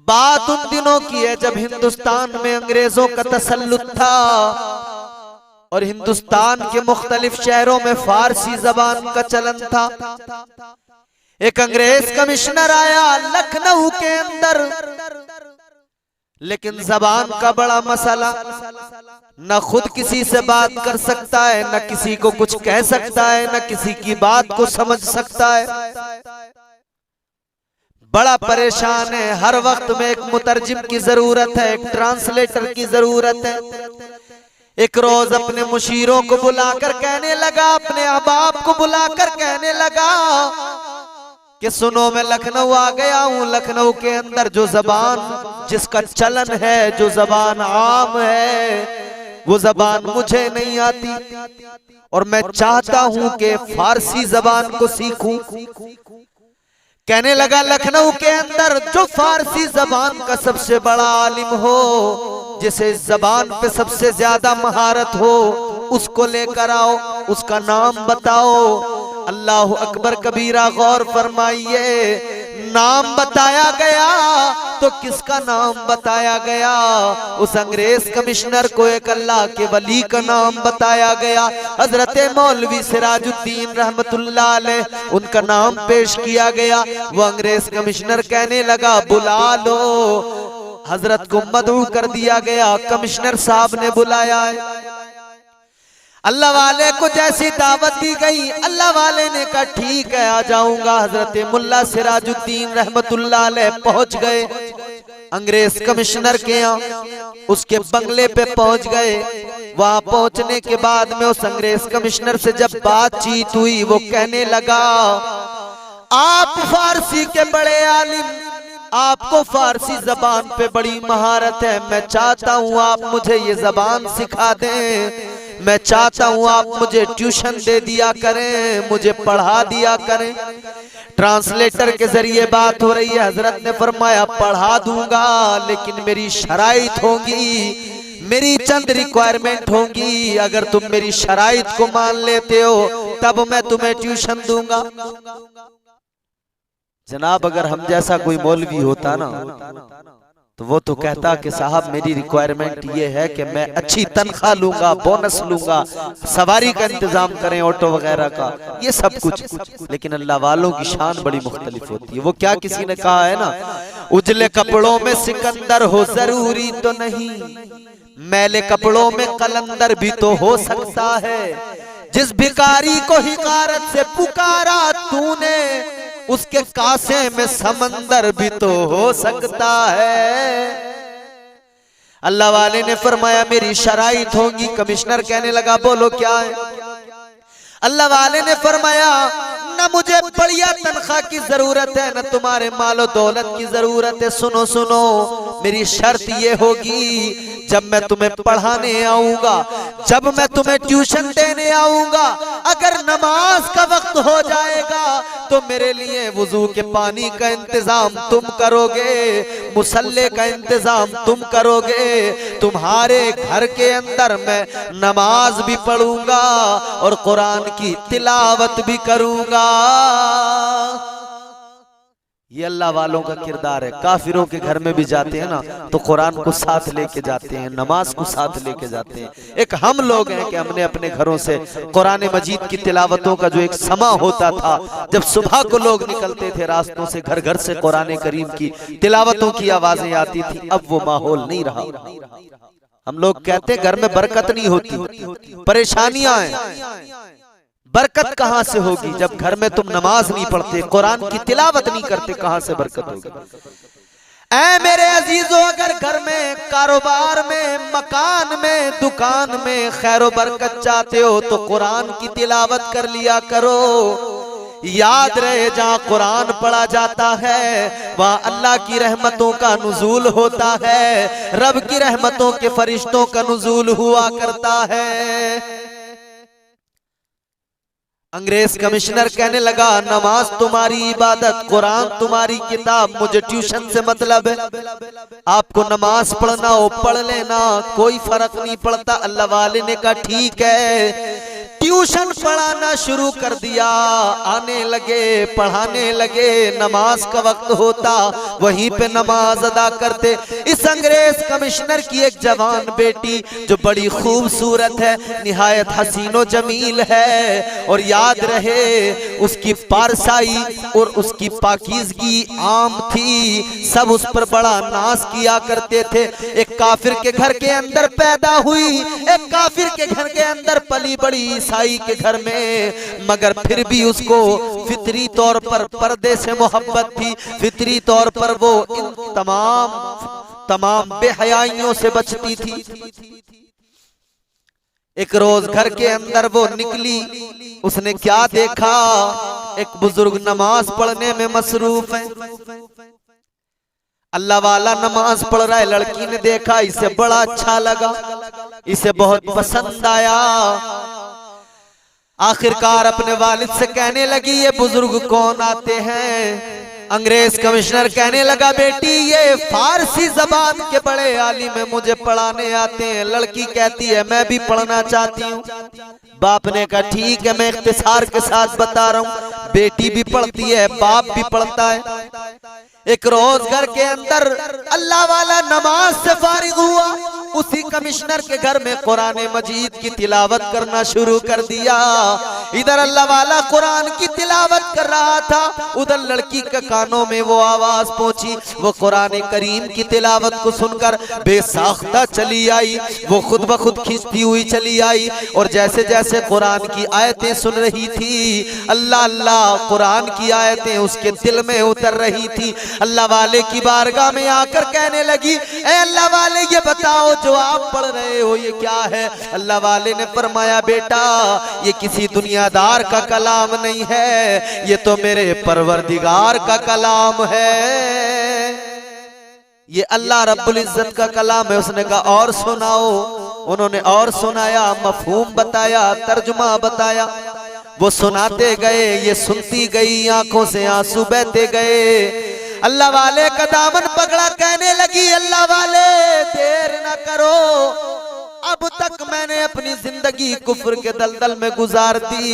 बात उन दिनों की है जब हिंदुस्तान में अंग्रेजों का तसल्लुत था और हिंदुस्तान के मुख्तलिफ शहरों में फारसी जबान का चलन था। एक अंग्रेज कमिश्नर आया लखनऊ के अंदर, लेकिन जबान का बड़ा मसला, न खुद किसी से बात कर सकता है, न किसी को कुछ कह सकता है, न किसी की बात को समझ सकता है। बड़ा परेशान है। हर वक्त में एक मुतरजिम की जरूरत है, एक ट्रांसलेटर की जरूरत है। एक रोज अपने मुशीरों को बुलाकर कहने लगा, अपने अहबाब को बुलाकर कहने लगा कि सुनो, मैं लखनऊ आ गया हूँ। लखनऊ के अंदर जो जबान जिसका चलन है, जो जबान आम है, वो जबान मुझे नहीं आती और मैं चाहता हूं कि फारसी जबान को सीखूं। कहने लगा, लखनऊ के अंदर जो फारसी जबान का सबसे बड़ा आलिम हो, जिसे इस जबान पे सबसे ज्यादा महारत हो, उसको लेकर आओ, उसका नाम बताओ। अल्लाह अकबर कबीरा, गौर फरमाइए। नाम बताया गया तो किसका नाम बताया गया? उस अंग्रेज कमिश्नर को एक अल्लाह के वली का नाम बताया गया, हजरत मौलवी सिराजुद्दीन रहमतुल्लाह अलैह, उनका नाम पेश किया गया। वो अंग्रेज कमिश्नर कहने लगा, बुला लो। हजरत को मदऊ कर दिया गया, कमिश्नर साहब ने बुलाया है। अल्लाह वाले को जैसी दावत दी गई, अल्लाह वाले ने कहा ठीक है, आ जाऊंगा। हजरत मुल्ला सिराजुद्दीन रहमतुल्लाह अलैह पहुंच गए अंग्रेज कमिश्नर के यहाँ, उसके बंगले पे पहुंच गए। वहां पहुंचने के बाद में उस अंग्रेज कमिश्नर से जब बातचीत हुई, वो कहने लगा, आप फारसी के बड़े आलिम, आपको फारसी जबान पे बड़ी महारत है। मैं चाहता हूँ आप मुझे ये जबान सिखा दें। मैं चाहता हूँ आप मुझे ट्यूशन दे दिया करें, मुझे पढ़ा दिया करें। ट्रांसलेटर के जरिए बात हो रही है। हजरत ने फरमाया, पढ़ा दूंगा, लेकिन मेरी शराइत होगी, मेरी चंद रिक्वायरमेंट होगी। अगर तुम मेरी शराइत को मान लेते हो तब मैं तुम्हें ट्यूशन दूंगा। जनाब, अगर हम जैसा कोई मौलवी होता ना, तो वो तो कहता कि साहब मेरी रिक्वायरमेंट ये है कि मैं अच्छी तनख्वाह लूंगा, बोनस लूंगा, सवारी का इंतजाम करें, ऑटो वगैरह का, ये सब कुछ। लेकिन अल्लाह वालों की शान बड़ी मुख्तलिफ होती है। वो क्या किसी ने कहा है ना, उजले कपड़ों में सिकंदर हो जरूरी तो नहीं, मैले कपड़ों में कलंदर भी तो हो सकता है। जिस भिखारी को हिकारत से पुकारा तूने, उसके कासे में समंदर भी तो हो सकता है। अल्लाह वाले ने फरमाया, मेरी शराइत होगी। कमिश्नर कहने लगा, बोलो क्या है? अल्लाह वाले ने फरमाया, न मुझे बढ़िया तनख्वाह की जरूरत है, न तुम्हारे मालो दौलत की जरूरत है। सुनो सुनो, मेरी शर्त ये होगी, जब मैं तुम्हें पढ़ाने आऊंगा, जब मैं तुम्हें ट्यूशन देने आऊंगा, अगर नमाज का वक्त हो जाएगा तो मेरे लिए वुजू के पानी का इंतजाम तुम करोगे, मुसल्ले का इंतजाम तुम करोगे। तुम्हारे घर के अंदर मैं नमाज भी पढ़ूंगा और कुरान की तिलावत भी करूंगा। ये अल्लाह वालों का किरदार है। काफिरों के घर में भी जाते हैं ना, तो कुरान को साथ लेके जाते हैं, नमाज को साथ लेके जाते हैं। एक हम लोग हैं कि हमने अपने घरों से कुरान मजीद की तिलावतों का जो एक समा होता था, जब सुबह को लोग निकलते थे रास्तों से, घर घर से कुरान करीम की तिलावतों की आवाजें आती थी, अब वो माहौल नहीं रहा। हम लोग कहते घर में बरकत नहीं होती, परेशानियां हैं। बरकत कहां से होगी जब घर में तुम नमाज नहीं पढ़ते, कुरान की तिलावत नहीं करते? कहां से बरकत होगी? ऐ मेरे अजीजों, अगर घर में, कारोबार में, मकान में, दुकान में खैर बरकत चाहते हो तो कुरान की तिलावत कर लिया करो। याद रहे, जहाँ कुरान पढ़ा जाता है वहाँ अल्लाह की रहमतों का नुज़ूल होता है, रब की रहमतों के फरिश्तों का नुज़ूल हुआ करता है। अंग्रेज कमिश्नर कहने लगा, नमाज तुम्हारी इबादत, कुरान तुम्हारी किताब, मुझे ट्यूशन से मतलब है। आपको नमाज पढ़ना हो पढ़ लेना, कोई फर्क नहीं पड़ता। अल्लाह वाले ने कहा ठीक है, ट्यूशन पढ़ाना शुरू कर दिया। आने लगे, पढ़ाने लगे, नमाज का वक्त होता वहीं पे नमाज अदा करते। इस अंग्रेज कमिश्नर की एक जवान बेटी जो बड़ी खूबसूरत है, निहायत हसीनो जमील है, और याद रहे उसकी पारसाई और उसकी पाकीज़गी आम थी, सब उस पर बड़ा नाज किया करते थे। एक काफिर के घर के अंदर पैदा हुई, एक काफिर के घर के अंदर पली बड़ी, ईसाई के घर में, मगर फिर भी उसको फितरी तौर पर पर्दे से मोहब्बत थी। फितरी तौर पर वो इन तमाम बेहयाइयों से बचती थी। एक रोज घर के अंदर वो निकली, उसने क्या देखा, एक बुजुर्ग नमाज पढ़ने में मसरूफ है। अल्लाह वाला नमाज पढ़ रहा है, लड़की ने देखा, इसे बड़ा अच्छा लगा, इसे बहुत पसंद आया। आखिरकार अपने वालिद से कहने लगी, ये बुजुर्ग कौन आते हैं? अंग्रेज कमिश्नर कहने लगा, बेटी ये फारसी जबान के बड़े आलिम है, मुझे पढ़ाने आते हैं। लड़की कहती है मैं भी पढ़ना चाहती हूँ। बाप ने कहा ठीक है, मैं इख्तिसार के साथ बता रहा हूँ, बेटी भी पढ़ती है, बाप भी पढ़ता है। एक रोज घर के अंदर अल्लाह वाला नमाज से फारिग हुआ, उसी कमिश्नर के घर में कुरान मजीद की तिलावत करना शुरू कर दिया। इधर अल्लाह वाला कुरान की तिलावत कर रहा था, उधर लड़की के कानों में वो आवाज पहुंची। वो कुरान करीम की तिलावत को सुनकर बेसाख्ता चली आई, वो खुद ब खुद खींचती हुई चली आई, और जैसे जैसे कुरान की आयतें सुन रही थी, अल्लाह अल्लाह कुरान की आयतें उसके दिल में उतर रही थी। अल्लाह वाले की बारगाह में आकर कहने लगी, ए अल्लाह वाले ये बताओ जो आप पढ़ रहे हो ये क्या है? अल्लाह वाले ने फरमाया, बेटा ये किसी दुनियादार का कलाम नहीं है, ये तो मेरे परवरदिगार का कलाम है, ये अल्लाह रब्बुल इज्जत का कलाम है। उसने कहा और सुनाओ। उन्होंने और सुनाया, मफहूम बताया, तर्जुमा बताया। वो सुनाते गए, ये सुनती गई, आंखों से आंसू बहते गए। अल्लाह वाले का दामन पकड़ा, कहने लगी, अल्लाह वाले देर न करो, अब तक मैंने अपनी जिंदगी कुफ्र के दलदल में गुजार दी,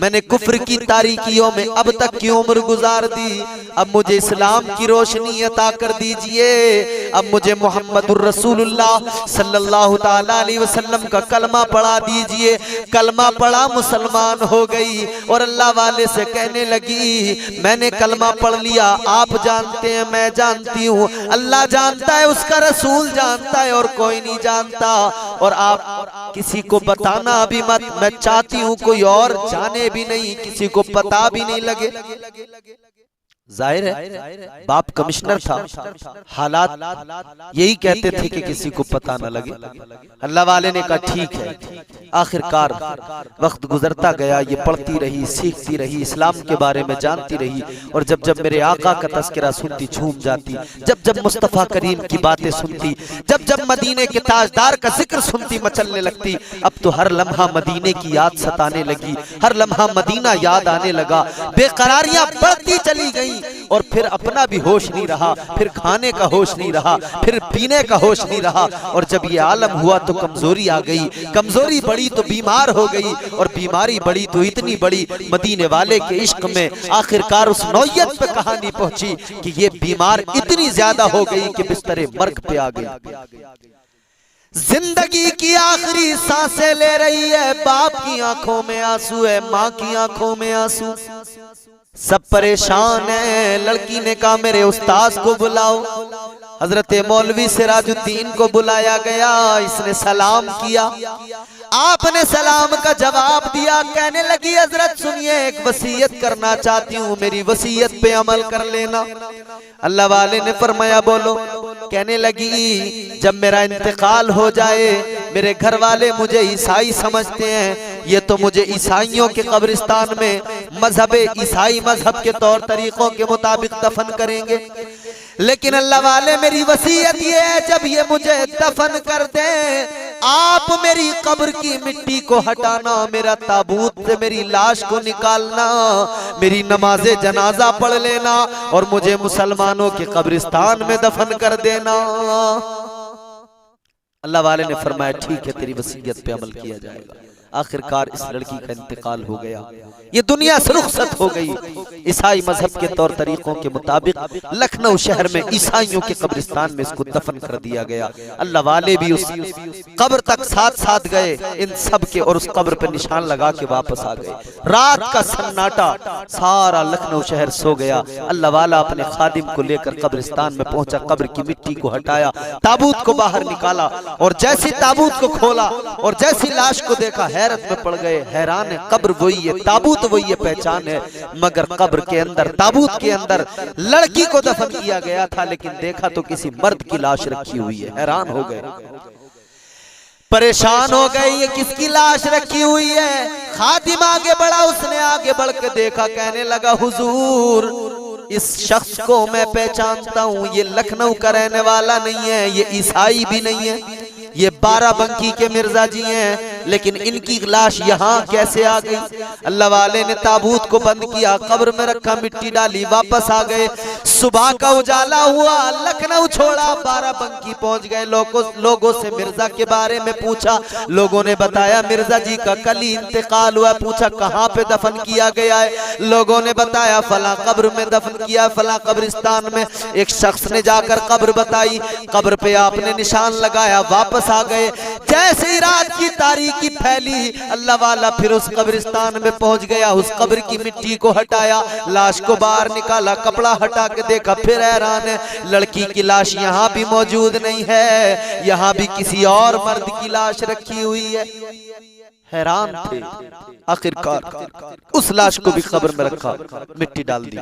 मैंने कुफ्र की तारीकियों में अब तक की उम्र गुजार दी, अब मुझे इस्लाम की रोशनी अता कर दीजिए, अब मुझे मोहम्मदुर रसूलुल्लाह सल्लल्लाहु ताला अलैहि वसल्लम का कलमा पढ़ा दीजिए। कलमा पढ़ा, मुसलमान हो गई, और अल्लाह वाले से कहने लगी, मैंने कलमा पढ़ लिया, आप जानते हैं, मैं जानती हूँ, अल्लाह जानता है, उसका रसूल जानता है, और कोई नहीं जानता, और आप किसी को बताना भी मत, मैं चाहती हूँ कोई और जाने भी नहीं, किसी को पता भी नहीं लगे। जाहिर है बाप कमिश्नर था, हालात यही कहते थे कि किसी को पता न लगे। अल्लाह वाले ने कहा ठीक है। आखिरकार वक्त गुजरता गया, ये पढ़ती रही, सीखती रही, इस्लाम के बारे में जानती रही, और जब जब मेरे आका का तस्करा सुनती झूम जाती, जब जब मुस्तफ़ा करीम की बातें सुनती, जब जब मदीने के ताजदार का जिक्र सुनती मचलने लगती। अब तो हर लम्हा मदीने की याद सताने लगी, हर लम्हा मदीना याद आने लगा, बेकरारियां बढ़ती चली गई, और फिर अपना भी होश नहीं रहा, फिर खाने का होश नहीं रहा, फिर पीने का होश नहीं रहा, और जब ये आलम हुआ तो कमजोरी आ गई, कमजोरी बढ़ी तो बीमार हो गई, और बीमारी बढ़ी तो इतनी बड़ी, मदीने वाले के इश्क में आखिरकार उस नौयत पे कहानी पहुंची कि ये बीमार इतनी ज्यादा हो गई कि बिस्तरे मर्ग पे आ गई। जिंदगी की आखिरी सांसें ले रही है, बाप की आंखों में आंसू है, माँ की आंखों में आंसू, सब परेशान है। लड़की ने कहा मेरे उस्ताद को बुलाओ। हजरत मौलवी सिराजुद्दीन को बुलाया गया, इसने सलाम किया, आपने सलाम का जवाब दिया। कहने लगी हजरत सुनिए, एक वसीयत करना चाहती हूँ, मेरी वसीयत पे अमल कर लेना। अल्लाह वाले ने फरमाया बोलो। कहने लगी जब मेरा इंतकाल हो जाए, मेरे घर वाले मुझे ईसाई समझते हैं, ये तो मुझे ईसाइयों के कब्रिस्तान में मजहब ईसाई मजहब के तौर तरीकों के मुताबिक दफन करेंगे, लेकिन अल्लाह वाले मेरी वसीयत ये है, जब ये मुझे दफन कर दें, आप मेरी कब्र की मिट्टी को हटाना, मेरा ताबूत से मेरी लाश को निकालना, मेरी नमाजे जनाजा पढ़ लेना, और मुझे मुसलमानों के कब्रिस्तान में दफन कर देना। अल्लाह वाले ने फरमाया ठीक है, तेरी वसीयत पे अमल किया जाएगा। आखिरकार इस लड़की का इंतकाल हो गया, ये दुनिया से रुखसत हो गई। ईसाई मजहब के तौर तरीकों के मुताबिक लखनऊ शहर में ईसाइयों के कब्रिस्तान में इसको दफन कर दिया गया। अल्लाह वाले भी उस कब्र तक साथ साथ गए इन सब के, और उस कब्र पर निशान लगा के वापस आ गए। रात का सन्नाटा, सारा लखनऊ शहर सो गया। अल्लाह वाला अपने खादिम को लेकर कब्रिस्तान में पहुंचा, कब्र की मिट्टी को हटाया, ताबूत को बाहर निकाला, और जैसे ताबूत को खोला और जैसी लाश को देखा हैरत में पड़ गए। हैरान है, कब्र वही है, ताबूत वही है, पहचान है, मगर कब्र के अंदर, ताबूत के अंदर लड़की को दफन किया गया था, लेकिन देखा तो किसी मर्द की लाश रखी हुई है। हैरान हो गए, परेशान हो गए, ये किसकी लाश रखी हुई है। खादिम आगे बढ़ा, उसने आगे बढ़ के देखा, कहने लगा हुजूर इस शख्स को मैं पहचानता हूँ, ये लखनऊ का रहने वाला नहीं है, ये ईसाई भी नहीं है, ये बाराबंकी के मिर्जा जी हैं, लेकिन इनकी लाश यहाँ कैसे आ गई। अल्लाह वाले ने ताबूत को बंद किया, कब्र में रखा, मिट्टी डाली, वापस आ गए। सुबह का उजाला हुआ, लखनऊ छोड़ा, बाराबंकी पहुंच गए। लोगों से मिर्जा के बारे में पूछा, लोगों ने बताया मिर्जा जी का कल ही इंतकाल हुआ। पूछा कहाँ पे दफन किया गया है, लोगों ने बताया फला कब्र में दफन किया, फला कब्रिस्तान में। एक शख्स ने जाकर कब्र बताई, कब्र पे आपने निशान लगाया, वापस आ गए। जैसे ही रात की तारीकी फैली, अल्लाह वाला फिर उस कब्रिस्तान में पहुंच गया, उस कब्र की मिट्टी को हटाया, लाश को बाहर निकाला, कपड़ा हटा के देखा, फिर हैरान है, लड़की की लाश यहाँ भी मौजूद नहीं है, यहाँ भी किसी और मर्द की लाश रखी हुई है। हैरान थे, आखिरकार उस लाश को भी कब्र में रखा, मिट्टी डाल दी।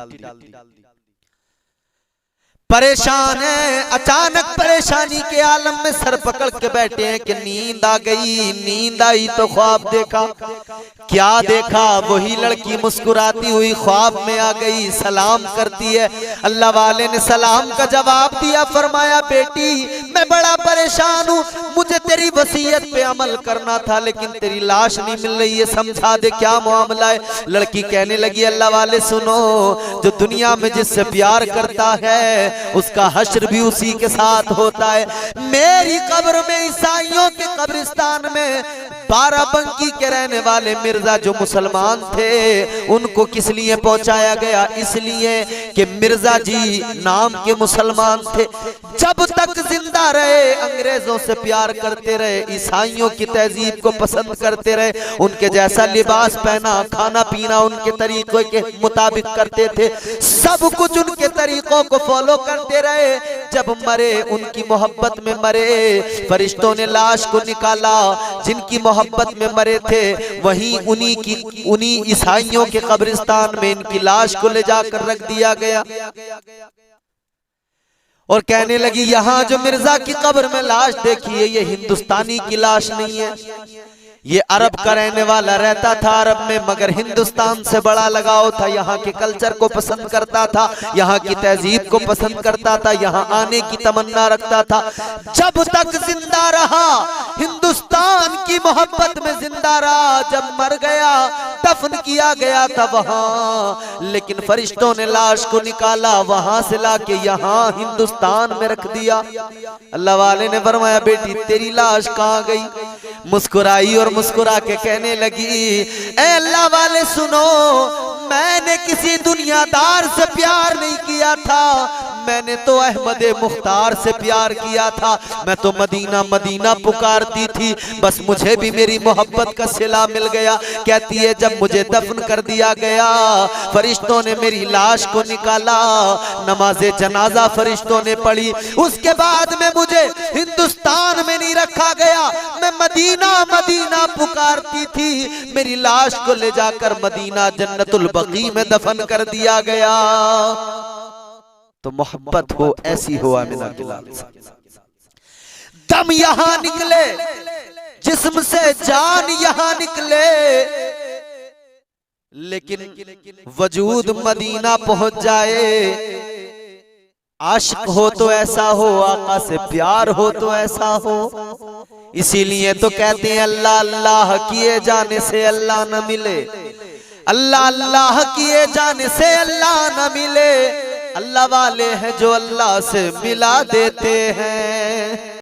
परेशान है, अचानक परेशानी के आलम में सर पकड़ के बैठे हैं कि नींद आ गई। नींद आई तो ख्वाब देखा, क्या देखा, वही लड़की मुस्कुराती हुई ख्वाब में आ गई, सलाम करती है। अल्लाह वाले ने सलाम का जवाब दिया, फरमाया बेटी मैं बड़ा परेशान हूँ, मुझे तेरी वसीयत पे अमल करना था, लेकिन तेरी लाश नहीं मिल रही है, समझा दे क्या मामला है। लड़की कहने लगी अल्लाह वाले सुनो, जो दुनिया में जिससे प्यार करता है उसका हश्र भी उसी के साथ होता है। मेरी कब्र में, ईसाइयों के कब्रिस्तान में, बाराबंकी के रहने वाले मिर्जा जो मुसलमान थे, उनको किस लिए पहुंचाया गया, इसलिए कि मिर्जा जी नाम के मुसलमान थे, जब तक जिंदा रहे अंग्रेजों से प्यार करते रहे, ईसाइयों की तहजीब को पसंद करते रहे, उनके जैसा लिबास पहना, खाना पीना उनके तरीकों के मुताबिक करते थे, सब कुछ उनके तरीकों को फॉलो करते रहे। जब मरे, उनकी मोहब्बत में मरे, फरिश्तों ने लाश को निकाला, जिनकी मोहब्बत में मरे थे वहीं उन्हीं ईसाइयों के कब्रिस्तान में इनकी लाश को ले जाकर रख दिया गया। और कहने लगी यहाँ जो मिर्जा की कब्र में लाश देखी है, ये हिंदुस्तानी की लाश नहीं है, ये अरब का रहने वाला, रहता था अरब में, मगर हिंदुस्तान से बड़ा लगाव था, यहाँ के कल्चर को पसंद करता था, यहाँ की तहजीब को पसंद करता था, यहाँ आने की तमन्ना रखता था। जब तक जिंदा रहा, हिंदुस्तान की मोहब्बत में जिंदा रहा, जब मर गया, दफन किया गया था वहां, लेकिन फरिश्तों ने लाश को निकाला, वहां से लाके यहाँ हिंदुस्तान में रख दिया। अल्लाह वाले ने फरमाया बेटी तेरी लाश कहाँ गई। मुस्कुराई और मुस्कुरा के कहने लगी ए अल्लाह वाले सुनो, मैंने किसी दुनियादार से प्यार नहीं किया था, मैंने तो अहमद मुख्तार से प्यार किया था, मैं तो मदीना मदीना पुकारती थी, बस मुझे भी मेरी मोहब्बत का सिला मिल गया। कहती है जब मुझे दफन कर दिया गया, फरिश्तों ने मेरी लाश को निकाला, नमाज़े जनाजा फरिश्तों ने पढ़ी, उसके बाद में मुझे हिंदुस्तान में नहीं रखा गया, मैं मदीना मदीना पुकारती थी, मेरी लाश को ले जाकर मदीना जन्नतुल बकी में दफन कर दिया गया। तो मोहब्बत हो ऐसी हो आमिना के लाल से, दम यहां निकले, जिस्म से जान यहां निकले, लेकिन वजूद मदीना पहुंच जाए। आशिक हो तो ऐसा हो, आका से प्यार हो तो ऐसा हो, इसीलिए तो कहते हैं अल्लाह अल्लाह किए जाने से अल्लाह न मिले, अल्लाह अल्लाह किए जाने से अल्लाह न मिले, अल्लाह वाले हैं जो अल्लाह से मिला देते हैं।